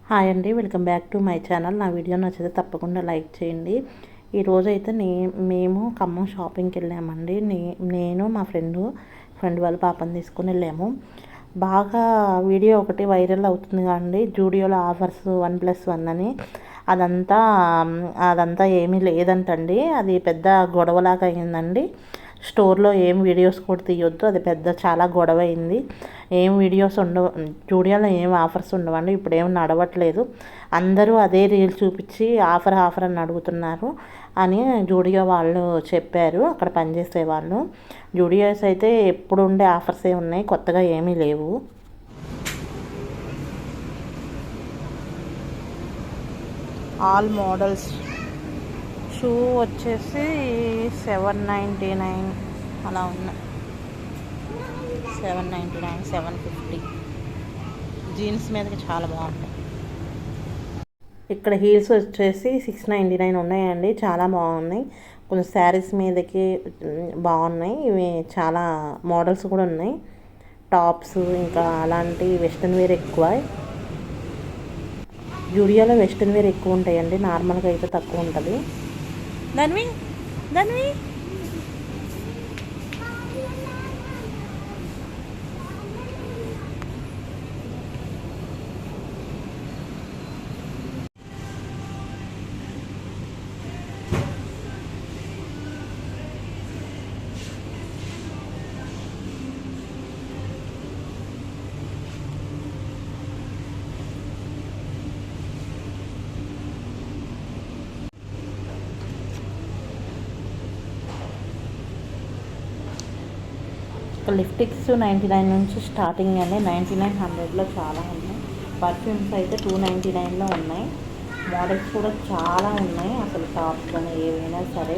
Hi అండి, welcome back to my channel. నా video నచ్చితే తప్పకుండా లైక్ చేయండి. ఈరోజైతే మేము ఖమ్మం షాపింగ్కి వెళ్ళామండి. నేను మా ఫ్రెండ్ వాళ్ళ పాపని తీసుకుని వెళ్ళాము. బాగా వీడియో ఒకటి వైరల్ అవుతుంది అండి, జూడియోలో ఆఫర్స్ 1+1 అని. అదంతా ఏమీ లేదంటండి. అది పెద్ద గొడవలాగా అయిందండి. స్టోర్లో ఏం వీడియోస్ కూడా తీయొద్దు, అది చాలా గొడవ అయింది. ఏం వీడియోస్ ఉండవు, జూడియోలో ఏం ఆఫర్స్ ఉండవండి. ఇప్పుడు ఏం నడవట్లేదు. అందరూ అదే రీల్ చూపించి ఆఫర్ అని అడుగుతున్నారు అని జూడియో వాళ్ళు చెప్పారు, అక్కడ పనిచేసే వాళ్ళు. జూడియోస్ అయితే ఎప్పుడు ఉండే ఆఫర్సే ఉన్నాయి, కొత్తగా ఏమీ లేవు. ఆల్ మోడల్స్ షూ వచ్చేసి 799 అలా ఉన్నాయి. 799, 750. జీన్స్ మీదకి చాలా బాగుంటాయి. ఇక్కడ హీల్స్ వచ్చేసి 699 ఉన్నాయండి, చాలా బాగున్నాయి. కొంచెం శారీస్ మీదకి బాగున్నాయి. ఇవి చాలా మోడల్స్ కూడా ఉన్నాయి. టాప్స్ ఇంకా అలాంటి వెస్ట్రన్ వేర్ ఎక్కువ. జూడియోలో వెస్ట్రన్ వేర్ ఎక్కువ ఉంటాయండి, నార్మల్గా అయితే తక్కువ ఉంటుంది. ధన్వి లిప్స్టిక్స్ 99 నుంచి స్టార్టింగ్ అండి. 99, 100లో చాలా ఉన్నాయి. పర్ఫ్యూమ్స్ అయితే 299లో ఉన్నాయి. మోడల్స్ కూడా చాలా ఉన్నాయి, అసలు టాప్స్ కానీ ఏవైనా సరే.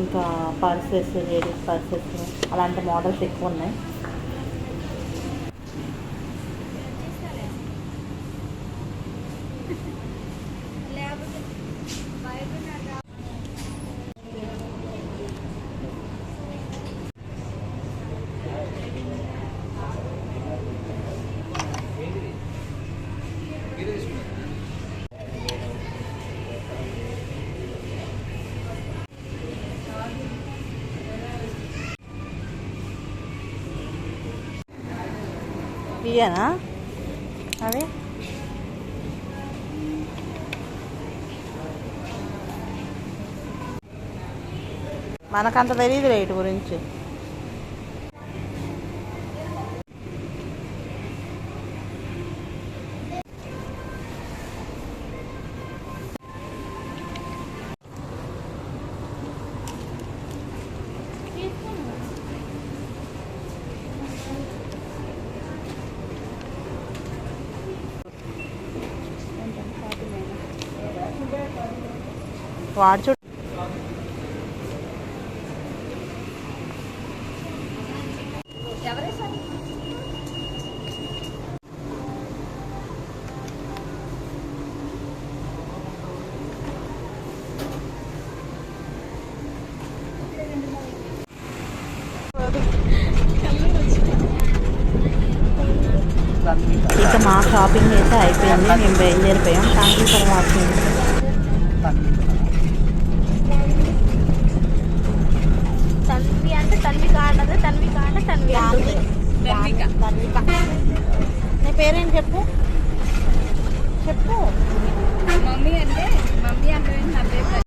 ఇంకా పర్సెస్, లేడీస్ పర్సెస్ అలాంటి మోడల్స్ ఎక్కువ ఉన్నాయి. ఇయ్యనా అవి మనకంత తెలియదు రేటు గురించి. వాడు చూడు, ఇక మా షాపింగ్ అయితే అయిపోయింది, మేము బయలుదేరిపోయాం. Thank you for watching. Tanvika. నీ పేరేంటి చెప్పు.